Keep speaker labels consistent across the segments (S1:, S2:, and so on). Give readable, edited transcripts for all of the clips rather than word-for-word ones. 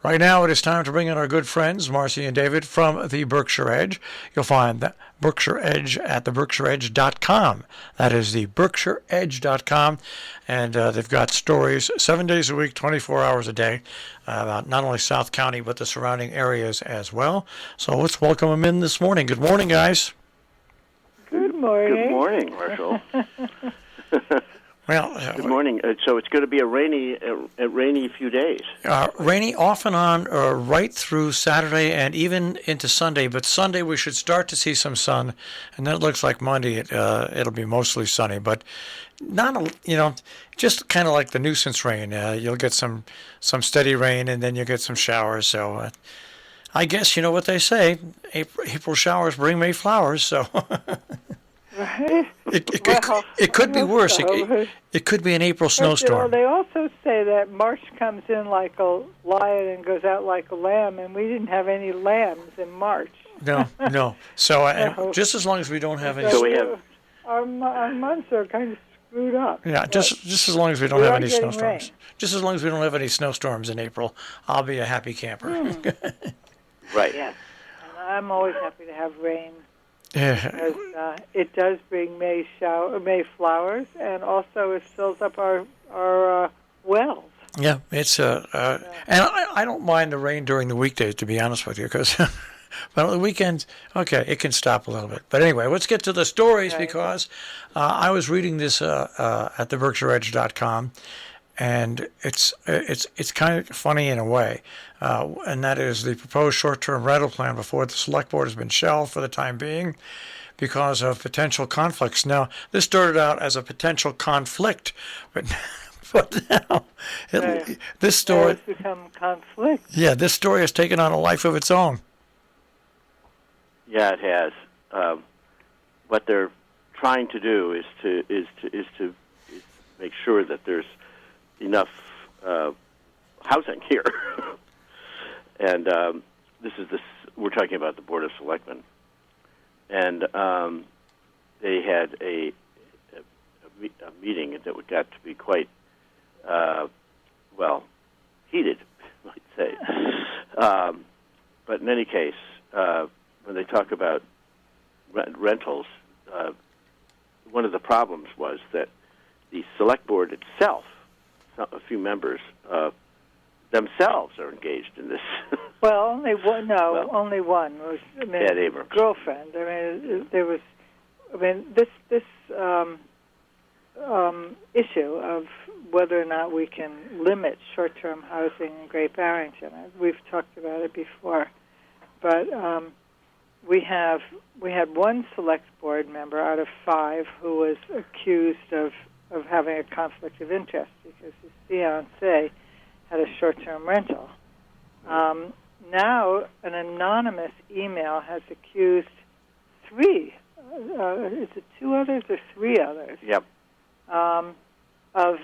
S1: Right now, it is time to bring in our good friends, Marcy and David, from the Berkshire Edge. You'll find that Berkshire Edge at theberkshireedge.com. That is the berkshireedge.com. And they've got stories 7 days a week, 24 hours a day, about not only South County, but the surrounding areas as well. So let's welcome them in this morning. Good morning, guys.
S2: Good morning.
S3: Good morning, Marshall.
S1: Well,
S3: good morning. So it's going to be a rainy few days.
S1: Rainy off and on right through Saturday and even into Sunday. But Sunday we should start to see some sun, and then it looks like Monday it'll be mostly sunny. But not just kind of like the nuisance rain. You'll get some steady rain, and then you'll get some showers. So I guess you know what they say: April showers bring May flowers. So.
S2: Right.
S1: It could be worse.
S2: So.
S1: It could be an April snowstorm.
S2: They also say that March comes in like a lion and goes out like a lamb, and we didn't have any lambs in March.
S1: No. So just as long as we don't have any.
S3: So we have
S2: our months are kind of screwed up.
S1: Yeah, just as long as we don't have any snowstorms.
S2: Rain.
S1: Just as long as we don't have any snowstorms in April, I'll be a happy camper.
S3: Right.
S2: Yes, and I'm always happy to have rain.
S1: Yeah.
S2: Because it does bring May flowers, and also it fills up our wells.
S1: Yeah, it's and I don't mind the rain during the weekdays, to be honest with you, because but on the weekends, okay, it can stop a little bit. But anyway, let's get to the stories because I was reading this at the berkshireedge.com. And it's kind of funny in a way, and that is the proposed short-term rental plan before the select board has been shelved for the time being because of potential conflicts. Now, this started out as a potential conflict, but now this story
S2: has become conflict.
S1: Yeah, this story has taken on a life of its own.
S3: Yeah, it has. What they're trying to do is to make sure that there's enough housing here, and we're talking about the Board of Selectmen, and they had a meeting that got to be quite heated, I might say. But in any case, when they talk about rentals, one of the problems was that the Select Board itself, a few members themselves are engaged in this.
S2: Well, only one. No, only one was.
S3: Ed Abrams.
S2: Girlfriend. There was. This issue of whether or not we can limit short-term housing in Great Barrington. We've talked about it before, but we had one select board member out of 5 who was accused of having a conflict of interest because his fiancée had a short-term rental. Now, an anonymous email has accused 3. Is it 2 others or 3 others?
S3: Yep.
S2: Of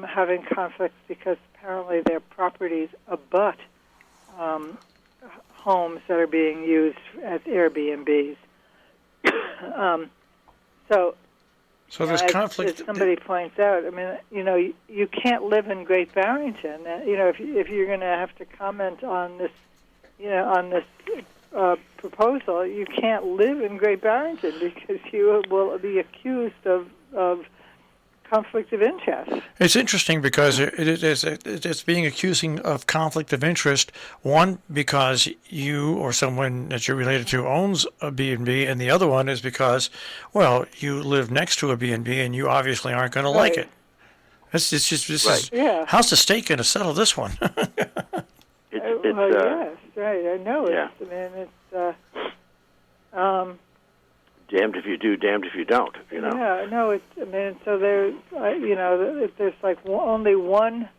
S2: having conflicts because apparently their properties abut homes that are being used as Airbnbs.
S1: So there's conflict.
S2: As somebody points out, you can't live in Great Barrington. If you're going to have to comment on this, on this proposal, you can't live in Great Barrington because you will be accused of conflict of interest.
S1: It's interesting because it's being accusing of conflict of interest. One, because you or someone that you're related to owns a B&B, and the other one is because, you live next to a B&B and you obviously aren't going to like it. This is how's the state going to settle this one?
S2: Yes, right. I know.
S3: Yeah.
S2: It's
S3: damned if you do, damned if you don't.
S2: Yeah, no. So there's like only one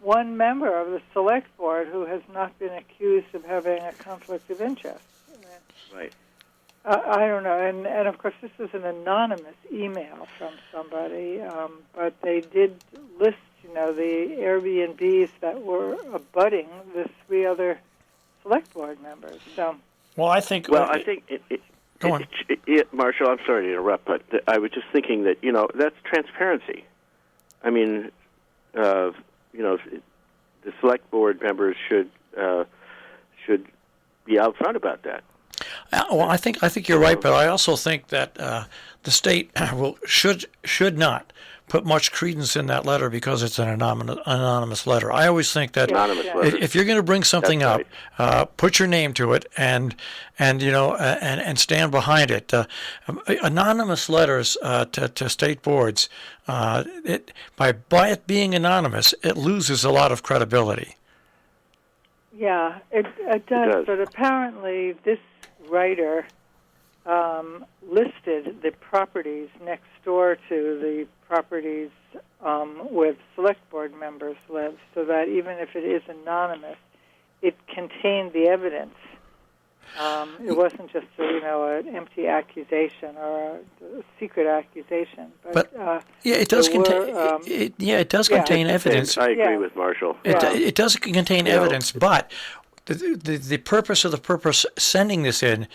S2: member of the select board who has not been accused of having a conflict of interest.
S3: Right.
S2: I don't know, and of course this is an anonymous email from somebody, but they did list, the Airbnbs that were abutting the 3 other select board members. So.
S1: Well, I think.
S3: I think.
S1: Go on.
S3: Marshall, I'm sorry to interrupt, but I was just thinking that, that's transparency. I mean, the select board members should be out front about that.
S1: Well, I think you're right, but I also think that the state should not put much credence in that letter because it's an anonymous letter. I always think that
S3: Anonymous letter.
S1: if you're going to bring something
S3: That's
S1: up, put your name to it and stand behind it. Anonymous letters to state boards, by it being anonymous, it loses a lot of credibility.
S2: Yeah, it does. But apparently, this writer listed the properties next door to the properties where the select board members live, so that even if it is anonymous, it contained the evidence. It wasn't just an empty accusation or a secret accusation. But
S1: it does contain. It does contain evidence.
S3: I agree with Marshall.
S1: It does contain evidence, but the purpose of sending this in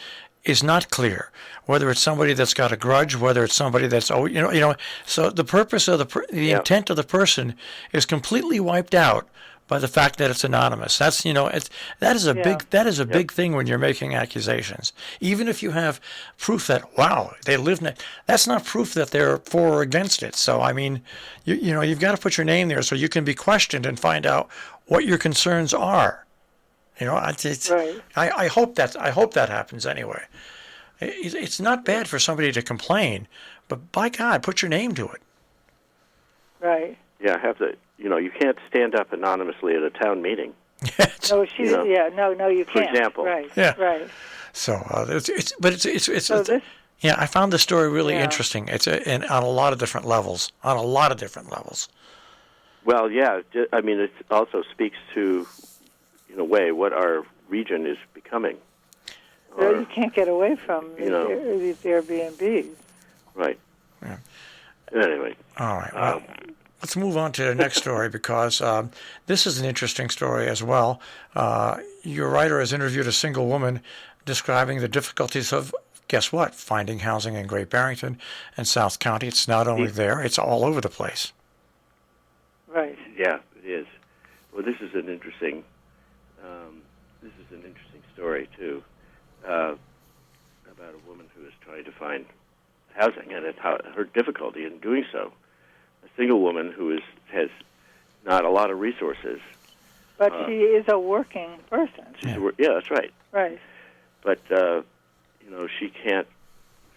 S1: is not clear. Whether it's somebody that's got a grudge, whether it's somebody that's So the purpose of the intent of the person is completely wiped out by the fact that it's anonymous. That is a big thing when you're making accusations. Even if you have proof that they live that's not proof that they're for or against it. So I mean, you've got to put your name there so you can be questioned and find out what your concerns are.
S2: Right.
S1: I hope that happens anyway. It's not bad for somebody to complain, but by God, put your name to it.
S2: Right.
S3: Yeah, have to. You can't stand up anonymously at a town meeting.
S2: No, you can't.
S3: For example.
S2: Right.
S1: Yeah.
S2: Right.
S1: So I found the story really interesting. It's on a lot of different levels.
S3: Well, yeah. I mean, it also speaks to, in a way, what our region is becoming.
S2: You can't get away from these Airbnbs.
S3: Right.
S1: Yeah.
S3: Anyway.
S1: All right. Well, let's move on to the next story because this is an interesting story as well. Your writer has interviewed a single woman describing the difficulties of, guess what, finding housing in Great Barrington and South County. It's not only there, it's all over the place.
S2: Right.
S3: Yeah, it is. Well, this is an interesting story, too, about a woman who is trying to find housing and her difficulty in doing so. A single woman who has not a lot of resources.
S2: But she is a working person.
S3: Yeah, that's right.
S2: Right.
S3: But, she can't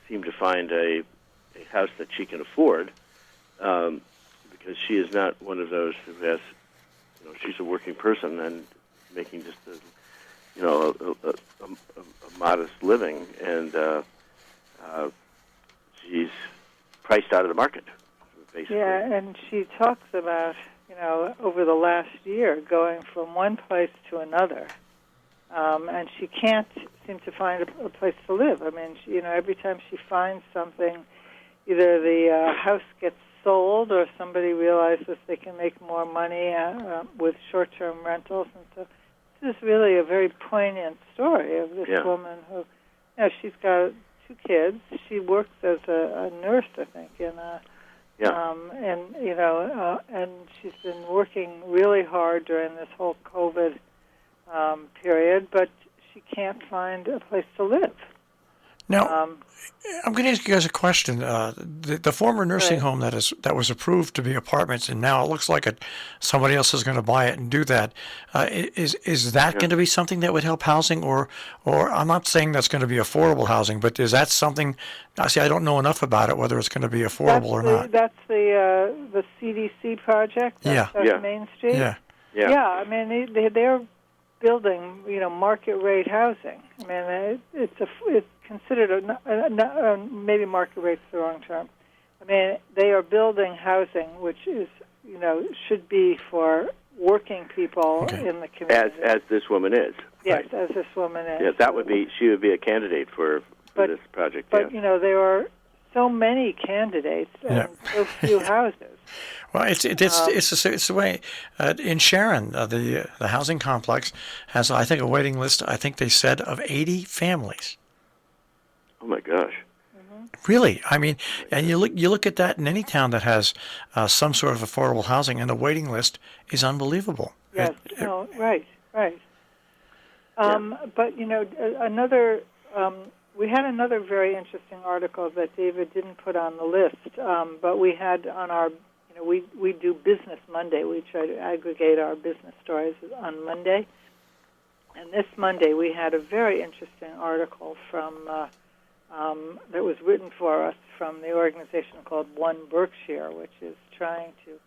S3: seem to find a house that she can afford because she is not one of those who has, she's a working person and making just a modest living, and she's priced out of the market, basically.
S2: Yeah, and she talks about, over the last year going from one place to another, and she can't seem to find a place to live. I mean, every time she finds something, either the house gets sold or somebody realizes they can make more money with short-term rentals and stuff. This is really a very poignant story of this woman who, she's got 2 kids. She works as a nurse, I think, and she's been working really hard during this whole COVID period, but she can't find a place to live.
S1: Now, I'm going to ask you guys a question. The former nursing home that was approved to be apartments, and now it looks like somebody else is going to buy it and do that. Is that going to be something that would help housing, or I'm not saying that's going to be affordable housing, but is that something? I don't know enough about it whether it's going to be affordable or not.
S2: That's the CDC project. That's Main Street.
S1: Yeah.
S2: I mean, they're building, market rate housing. I mean, it's considered maybe market rate's the wrong term. I mean, they are building housing which is, should be for working people in the community.
S3: As this woman is.
S2: Yes, as this woman is.
S3: Yes, she would be a candidate for this project.
S2: But there are so many candidates and so few houses.
S1: Well, it's the way in Sharon, the housing complex has, I think, a waiting list. I think they said of 80 families.
S3: Oh my gosh!
S1: Really, I mean, and you look at that in any town that has some sort of affordable housing, and the waiting list is unbelievable.
S2: Yes. No. Right. Right. But we had another very interesting article that David didn't put on the list, but we had on our, we do Business Monday. We try to aggregate our business stories on Monday, and this Monday we had a very interesting article from that was written for us from the organization called One Berkshire, which is trying to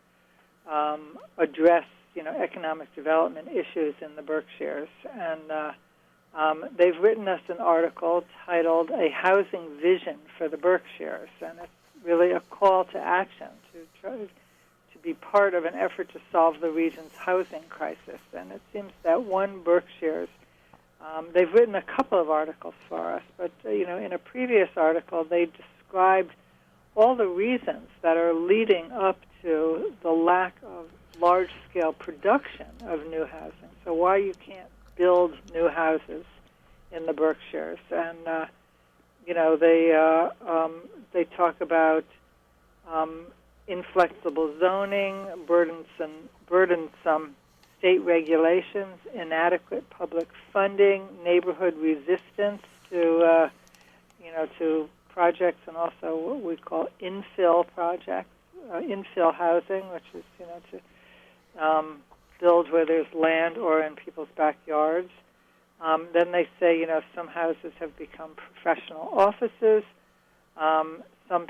S2: address economic development issues in the Berkshires, and they've written us an article titled "A Housing Vision for the Berkshires," and it's really a call to action to try to be part of an effort to solve the region's housing crisis. And it seems that One Berkshires, they've written a couple of articles for us, but in a previous article they described all the reasons that are leading up to the lack of large-scale production of new housing. So why you can't build new houses in the Berkshires, and they talk about inflexible zoning, burdensome state regulations, inadequate public funding, neighborhood resistance to projects, and also what we call infill projects, infill housing, which is to build where there's land or in people's backyards. Then they say, some houses have become professional offices. Some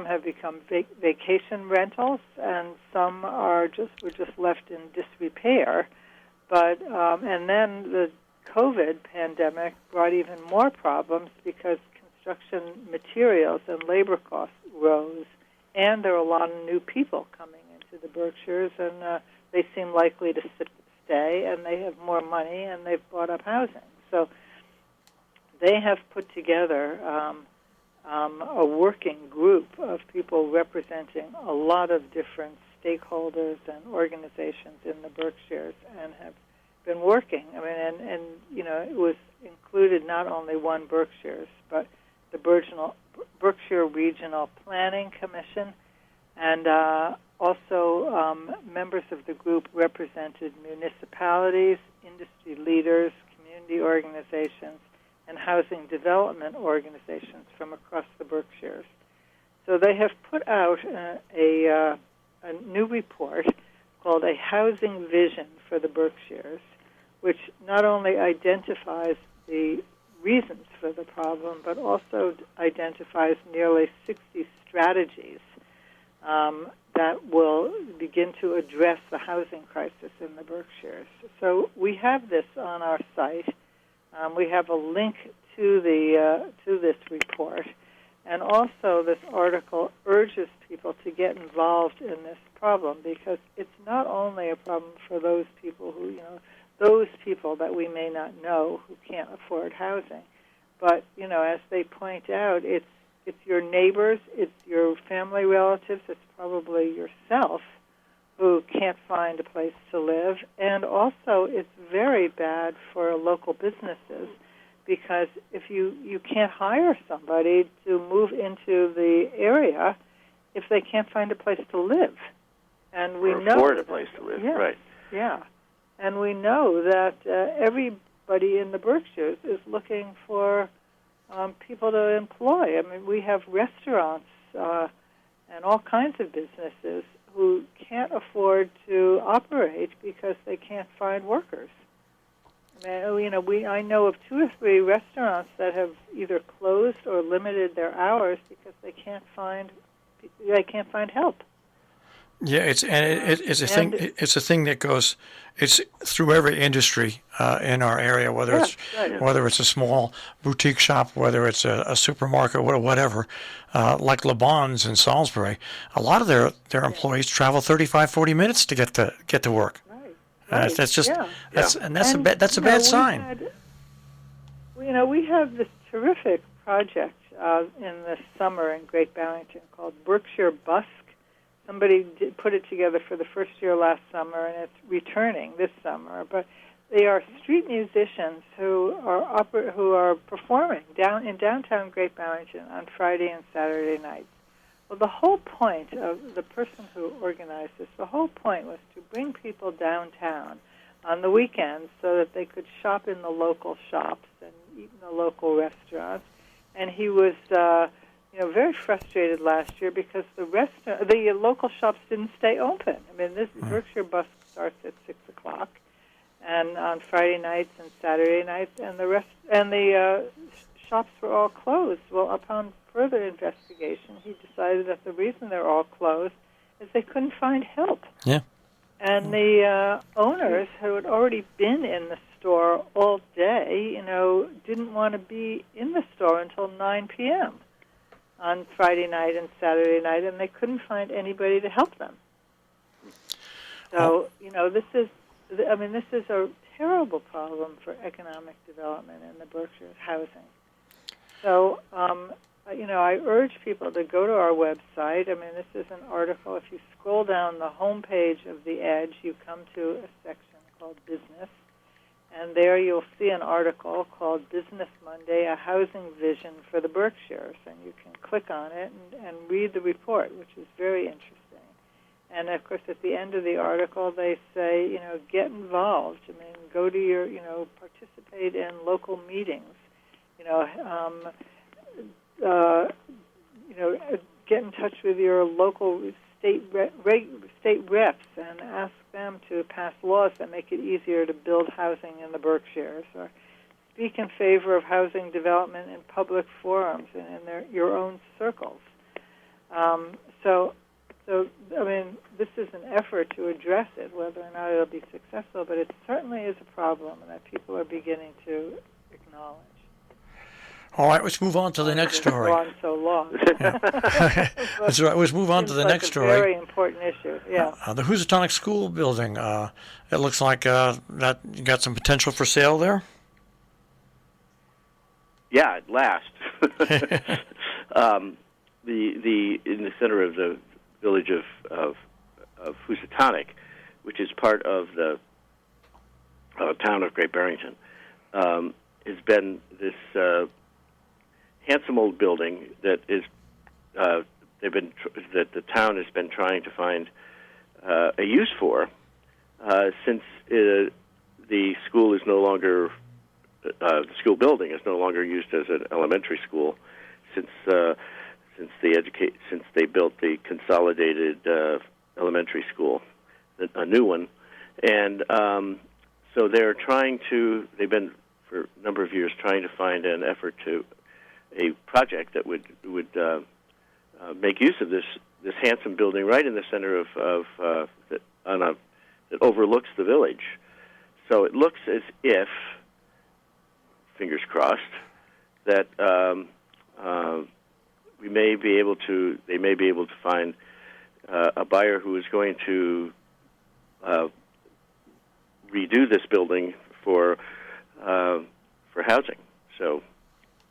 S2: have become vacation rentals, and some were just left in disrepair. But and then the COVID pandemic brought even more problems because construction materials and labor costs rose, and there are a lot of new people coming into the Berkshires, and they seem likely to stay, and they have more money, and they've bought up housing. So they have put together a working group of people representing a lot of different stakeholders and organizations in the Berkshires, and have been working. I mean, and it was included not only One Berkshires, but the Berkshire Regional Planning Commission, and also members of the group represented municipalities, industry leaders, community organizations, and housing development organizations from across the Berkshires. So they have put out a new report called A Housing Vision for the Berkshires, which not only identifies the reasons for the problem, but also identifies nearly 60 strategies that will begin to address the housing crisis in the Berkshires. So we have this on our site. We have a link to this report, and also this article urges people to get involved in this problem, because it's not only a problem for those people that we may not know who can't afford housing, but as they point out, it's your neighbors, it's your family relatives, it's probably yourself who can't find a place to live, and also it's very bad for local businesses, because if you can't hire somebody to move into the area if they can't find a place to live. And we know
S3: afford a place to live,
S2: yes,
S3: right?
S2: Yeah, and we know that everybody in the Berkshires is looking for people to employ. I mean, we have restaurants and all kinds of businesses who can't afford to operate because they can't find workers. I mean, I know of 2 or 3 restaurants that have either closed or limited their hours because they can't find help.
S1: Yeah, it's a thing that goes. It's through every industry in our area, whether it's a small boutique shop, whether it's a supermarket, whatever. Like Le Bon's in Salisbury, a lot of their employees travel 35, 40 minutes to get to work.
S2: Right.
S1: That's just
S2: that's
S1: a bad sign.
S2: We have this terrific project in the summer in Great Barrington called Berkshire Busk. Somebody put it together for the first year last summer, and it's returning this summer. But they are street musicians who are performing in downtown Great Barrington on Friday and Saturday nights, Well, the whole point of the person who organized this, the whole point was to bring people downtown on the weekends so that they could shop in the local shops and eat in the local restaurants. And he was, very frustrated last year because the local shops didn't stay open. I mean, this Berkshire Busk starts at 6 o'clock, and on Friday nights and Saturday nights, and the shops were all closed. Well, upon further investigation, he decided that the reason they're all closed is they couldn't find help.
S1: Yeah.
S2: And the owners who had already been in the store all day, didn't want to be in the store until 9 p.m. on Friday night and Saturday night, and they couldn't find anybody to help them. So, this is a terrible problem for economic development in the Berkshires housing. So, I urge people to go to our website. I mean, this is an article. If you scroll down the home page of The Edge, you come to a section called Business, and there you'll see an article called Business Monday, A Housing Vision for the Berkshires, and you can click on it and read the report, which is very interesting. And, of course, at the end of the article, they say, get involved. I mean, go to your, participate in local meetings. Get in touch with your local state reps and ask them to pass laws that make it easier to build housing in the Berkshires, or speak in favor of housing development in public forums and in your own circles. So, this is an effort to address it. Whether or not it'll be successful, but it certainly is a problem that people are beginning to acknowledge.
S1: All right, let's move on to the next story.
S2: It's gone so long.
S1: That's right. Let's move on to the next story.
S2: Very important issue. Yeah.
S1: The Housatonic school building. It looks like that you got some potential for sale there.
S3: Yeah, at last. The in the center of the village of Housatonic, which is part of the town of Great Barrington, has been this handsome old building that is that the town has been trying to find a use for since the school is no longer the school building is no longer used as an elementary school since they built the consolidated elementary school, a new one, and so they've been for a number of years trying to find a project that would make use of this handsome building right in the center that overlooks the village. So it looks as if, fingers crossed, that they may be able to find a buyer who is going to redo this building for housing. So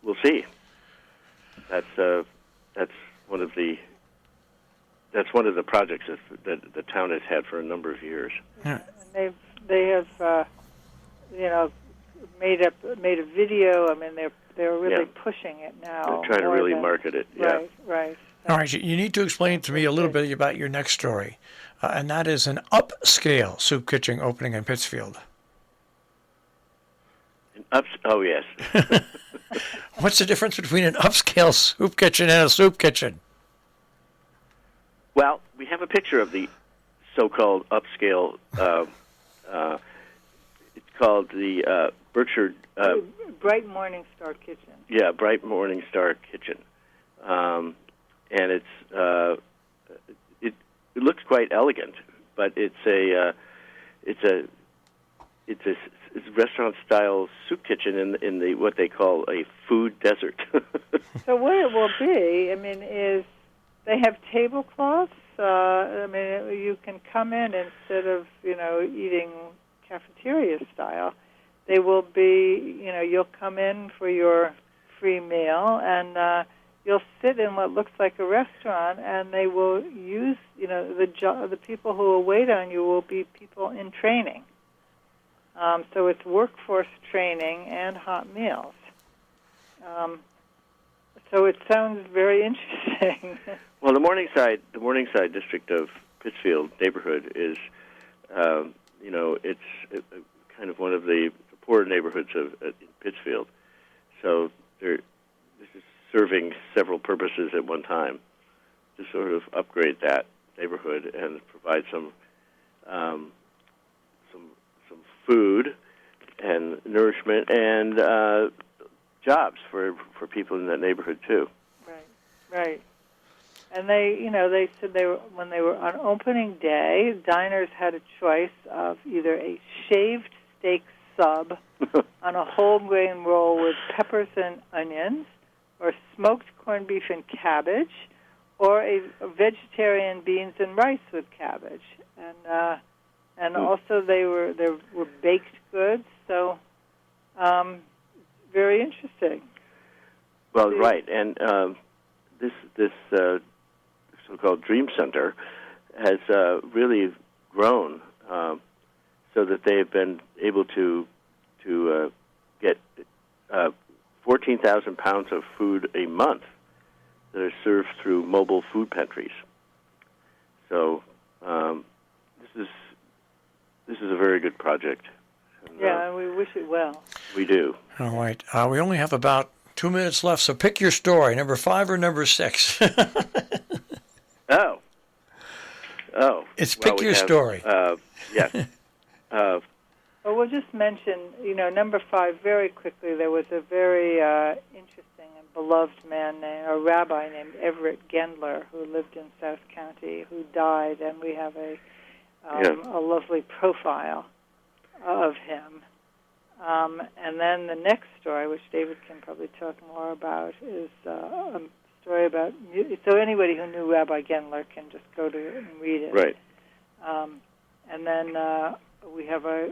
S3: we'll see. That's one of the projects that the town has had for a number of years.
S1: Yeah.
S2: And they have made a video. I mean, they're really pushing it now.
S3: They're trying to really market it. Yeah.
S2: Right.
S1: All right, you need to explain to me a little bit about your next story, and that is an Upscale soup kitchen opening in Pittsfield.
S3: Oh, yes.
S1: What's the difference between an upscale soup kitchen and a soup kitchen?
S3: Well, we have a picture of the so-called upscale. It's called the Berkshire...
S2: Bright Morning Star Kitchen.
S3: Yeah, Bright Morning Star Kitchen. And it looks quite elegant, but it's a restaurant-style soup kitchen in the what they call a food desert.
S2: So what it will be, is they have tablecloths. You can come in instead of eating cafeteria style. They will be, you'll come in for your free meal, and you'll sit in what looks like a restaurant, and they will use, the people who will wait on you will be people in training. So it's workforce training and hot meals. So it sounds very interesting.
S3: Well, the Morningside district of Pittsfield neighborhood is, it's kind of one of the poorer neighborhoods in Pittsfield. So this is serving several purposes at one time to sort of upgrade that neighborhood and provide some food and nourishment and jobs for people in that neighborhood too.
S2: Right. And they said when they were on opening day, diners had a choice of either a shaved steak sub on a whole grain roll with peppers and onions, or smoked corned beef and cabbage, or a vegetarian beans and rice with cabbage. And also there were baked goods. So very interesting.
S3: Well, right, and this so-called Dream Center has really grown, so that they have been able to get 14,000 pounds of food a month that are served through mobile food pantries. So this is a very good project.
S2: And we wish it well.
S3: We do.
S1: All right. We only have about 2 minutes left, so pick your story, number 5 or number 6. It's pick your story.
S3: Yes.
S2: Well, we'll just mention, number 5 very quickly. There was a very interesting and beloved man, a rabbi named Everett Gendler, who lived in South County, who died, and we have a lovely profile of him. And then the next story, which David can probably talk more about, is a story about. So anybody who knew Rabbi Gendler can just go to it and read it.
S3: Right.
S2: And then we have an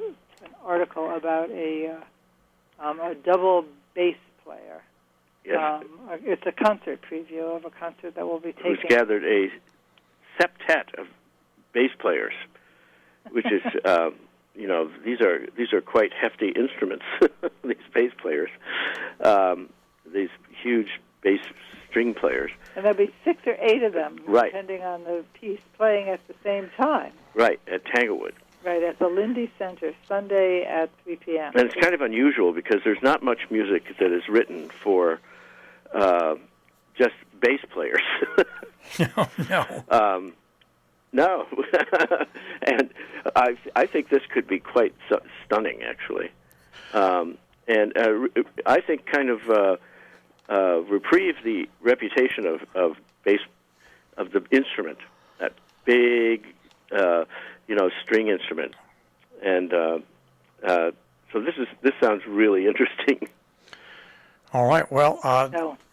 S2: article about a double bass player.
S3: Yes.
S2: It's a concert preview of a concert that will be taking.
S3: Who's gathered a septet of bass players, which is. These are quite hefty instruments. These bass players, these huge bass string players,
S2: and there'll be 6 or 8 of them,
S3: right,
S2: depending on the piece, playing at the same time.
S3: Right, at Tanglewood.
S2: Right, at the Lindy Center, Sunday at 3 p.m.
S3: And it's kind of unusual because there's not much music that is written for just bass players.
S1: No.
S3: No, and I think this could be quite stunning, actually, and I think kind of reprieve the reputation of the instrument, that big, string instrument, and so this sounds really interesting.
S1: All right. Well,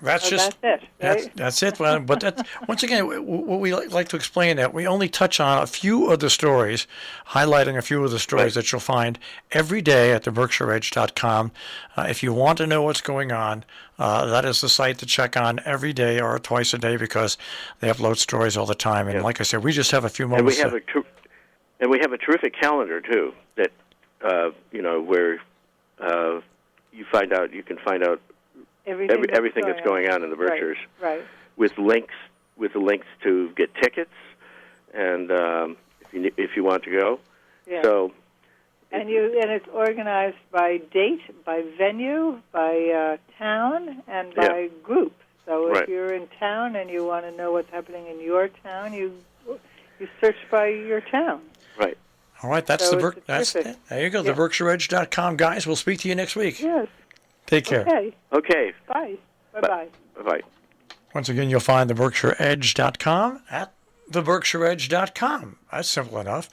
S1: that's
S2: it. Right?
S1: That's it. Well, but once again, what we like to explain that we only touch on a few of the stories, highlighting a few of the stories that you'll find every day at the BerkshireEdge.com. If you want to know what's going on, that is the site to check on every day or twice a day because they upload stories all the time. And like I said, we just have a few moments.
S3: And we have a terrific calendar too. That where you can find out. Everything that's going on in the Berkshires,
S2: right.
S3: With the links to get tickets, and if you want to go, so
S2: and it's organized by date, by venue, by town, and by group. So if you're in town and you want to know what's happening in your town, you search by your town.
S3: Right.
S1: All right, that's it. There you go. The BerkshireEdge.com guys. We'll speak to you next week.
S2: Yes.
S1: Take care.
S3: Okay.
S2: Bye. Bye-bye.
S3: Bye-bye.
S1: Once again, you'll find the BerkshireEdge.com at the BerkshireEdge.com. That's simple enough.